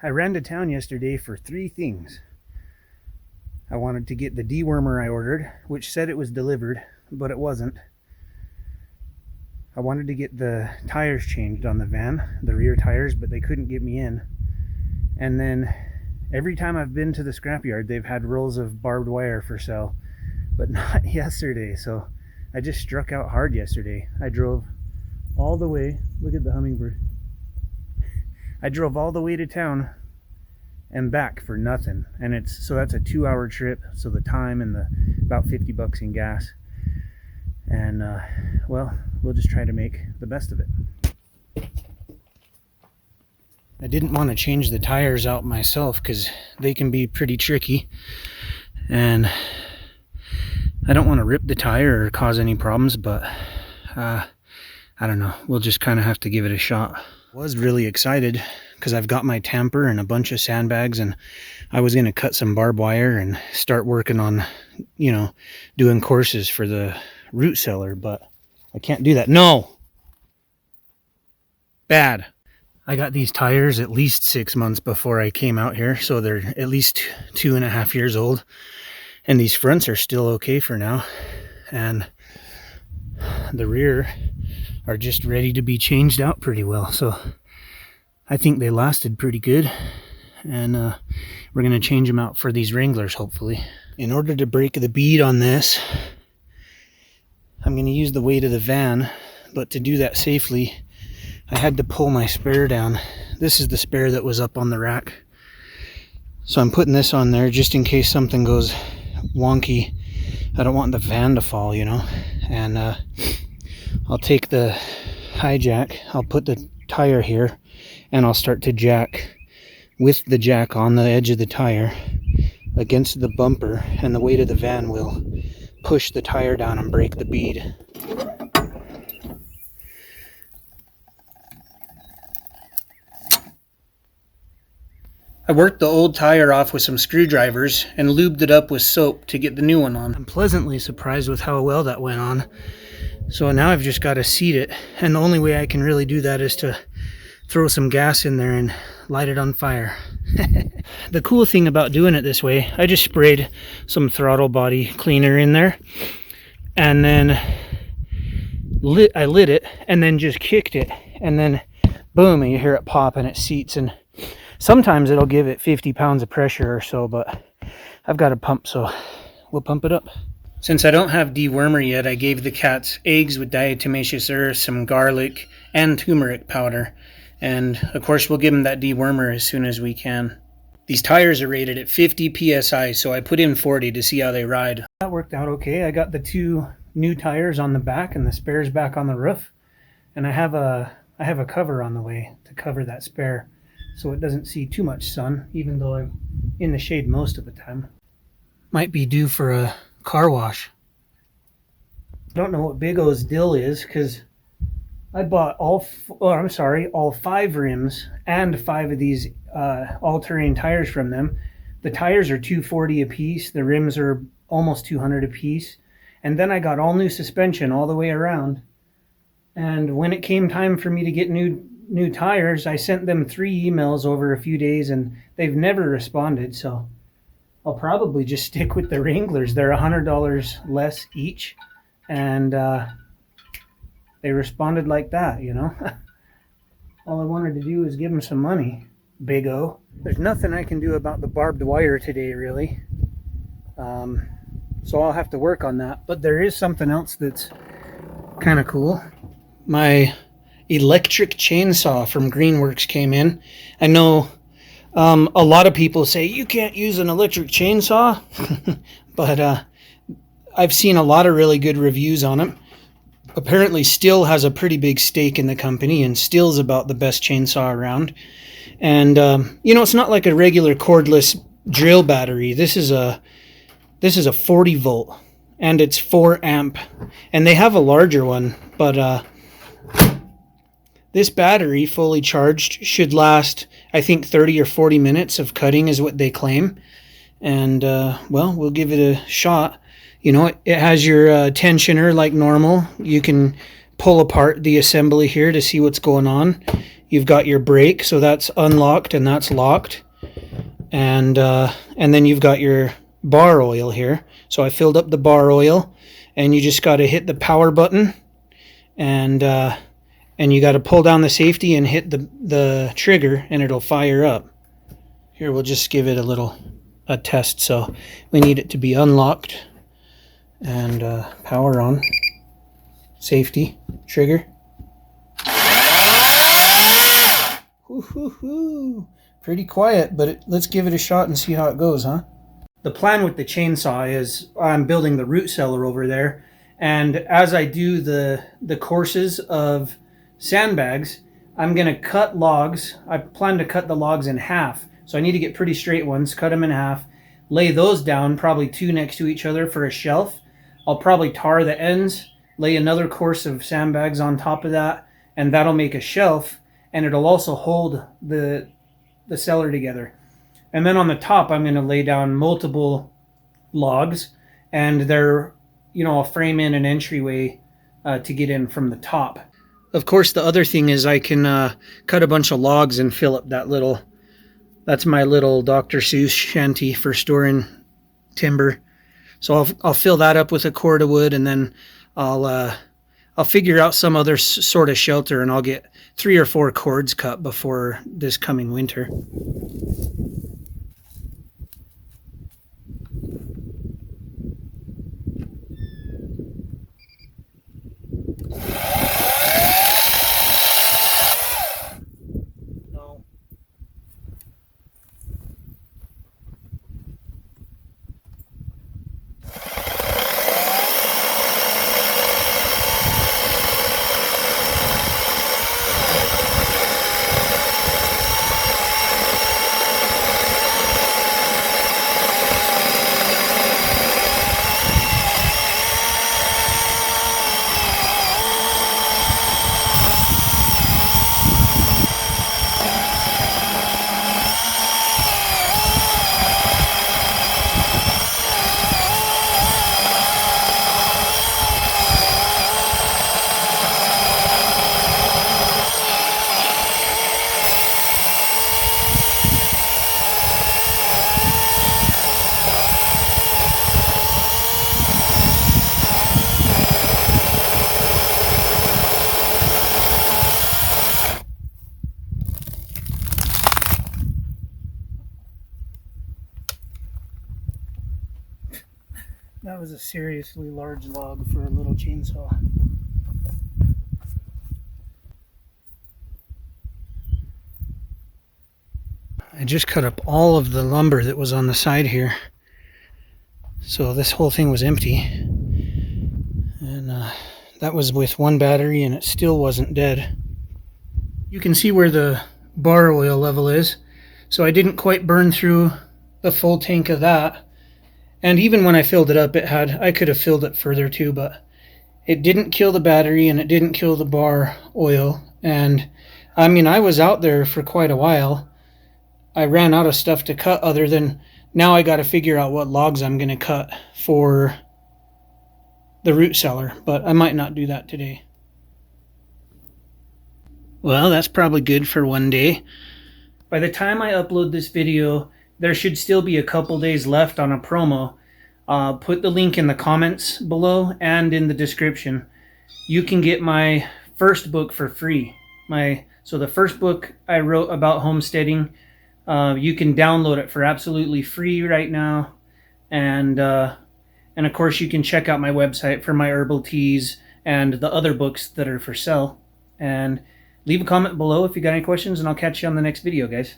I ran to town yesterday for 3 things. I wanted to get the dewormer I ordered, which said it was delivered, but it wasn't. I wanted to get the tires changed on the van, the rear tires, but they couldn't get me in. And then every time I've been to the scrapyard, they've had rolls of barbed wire for sale, but not yesterday. So I just struck out hard yesterday. I drove all the way. Look at the hummingbird. I drove all the way to town and back for nothing, and that's a 2-hour trip, so the time and the about $50 in gas, and well, we'll just try to make the best of it. I didn't want to change the tires out myself because they can be pretty tricky, and I don't want to rip the tire or cause any problems, but I don't know, we'll just kind of have to give it a shot. Was really excited because I've got my tamper and a bunch of sandbags, and I was going to cut some barbed wire and start working on, doing courses for the root cellar, but I can't do that. No! Bad. I got these tires at least 6 months before I came out here, so they're at least 2.5 years old, and these fronts are still okay for now, and the rear are just ready to be changed out pretty well. So I think they lasted pretty good, and we're going to change them out for these Wranglers hopefully. In order to break the bead on this, I'm going to use the weight of the van, but to do that safely I had to pull my spare down. This is the spare that was up on the rack, so I'm putting this on there just in case something goes wonky. I don't want the van to fall, and I'll take the high jack, I'll put the tire here, and I'll start to jack with the jack on the edge of the tire against the bumper, and the weight of the van will push the tire down and break the bead. I worked the old tire off with some screwdrivers and lubed it up with soap to get the new one on. I'm pleasantly surprised with how well that went on. So now I've just got to seat it, and the only way I can really do that is to throw some gas in there and light it on fire. The cool thing about doing it this way, I just sprayed some throttle body cleaner in there, and then I lit it, and then just kicked it, and then boom, and you hear it pop and it seats, and sometimes it'll give it 50 pounds of pressure or so, but I've got a pump, so we'll pump it up. Since I don't have dewormer yet, I gave the cats eggs with diatomaceous earth, some garlic, and turmeric powder. And of course we'll give them that dewormer as soon as we can. These tires are rated at 50 PSI, so I put in 40 to see how they ride. That worked out okay. I got the 2 new tires on the back and the spares back on the roof. And I have a cover on the way to cover that spare, so it doesn't see too much sun, even though I'm in the shade most of the time. Might be due for a car wash. I don't know what Big O's deal is, because I bought all 5 rims and 5 of these all-terrain tires from them. The tires are $240 a piece, the rims are almost $200 a piece, and then I got all new suspension all the way around. And when it came time for me to get new tires, I sent them 3 emails over a few days, and they've never responded, so I'll probably just stick with the Wranglers. They're $100 less each, and they responded like that, All I wanted to do is give them some money, Big O. There's nothing I can do about the barbed wire today, really. So I'll have to work on that. But there is something else that's kind of cool. My electric chainsaw from Greenworks came in. I know a lot of people say you can't use an electric chainsaw, but I've seen a lot of really good reviews on it. Apparently Stihl has a pretty big stake in the company, and Stihl's about the best chainsaw around. And it's not like a regular cordless drill battery. This is a 40 volt, and it's 4 amp, and they have a larger one, but this battery fully charged should last, I think, 30 or 40 minutes of cutting is what they claim. And well, we'll give it a shot. It has your tensioner like normal. You can pull apart the assembly here to see what's going on. You've got your brake, so that's unlocked and that's locked. And then you've got your bar oil here. So I filled up the bar oil, and you just got to hit the power button, and you got to pull down the safety and hit the trigger, and it'll fire up. Here, we'll just give it a test. So we need it to be unlocked and power on, safety, trigger. Woo-hoo-hoo. Pretty quiet, but let's give it a shot and see how it goes, huh? The plan with the chainsaw is I'm building the root cellar over there, and as I do the courses of sandbags, I'm going to cut logs. I plan to cut the logs in half, so I need to get pretty straight ones, cut them in half, lay those down, probably two next to each other for a shelf. I'll probably tar the ends, lay another course of sandbags on top of that, and that'll make a shelf, and it'll also hold the cellar together. And then on the top, I'm going to lay down multiple logs, and they're, I'll frame in an entryway to get in from the top. Of course, the other thing is I can cut a bunch of logs and fill up that's my little Dr. Seuss shanty for storing timber. So I'll fill that up with a cord of wood, and then I'll figure out some other sort of shelter, and I'll get 3 or 4 cords cut before this coming winter. That was a seriously large log for a little chainsaw. I just cut up all of the lumber that was on the side here. So this whole thing was empty. And that was with one battery, and it still wasn't dead. You can see where the bar oil level is. So I didn't quite burn through the full tank of that. And even when I filled it up, I could have filled it further too, but it didn't kill the battery and it didn't kill the bar oil. And I mean, I was out there for quite a while. I ran out of stuff to cut other than now I got to figure out what logs I'm going to cut for the root cellar, but I might not do that today. Well, that's probably good for one day. By the time I upload this video, there should still be a couple days left on a promo. Put the link in the comments below and in the description. You can get my first book for free. So the first book I wrote about homesteading, you can download it for absolutely free right now. And of course you can check out my website for my herbal teas and the other books that are for sale. And leave a comment below if you got any questions, and I'll catch you on the next video, guys.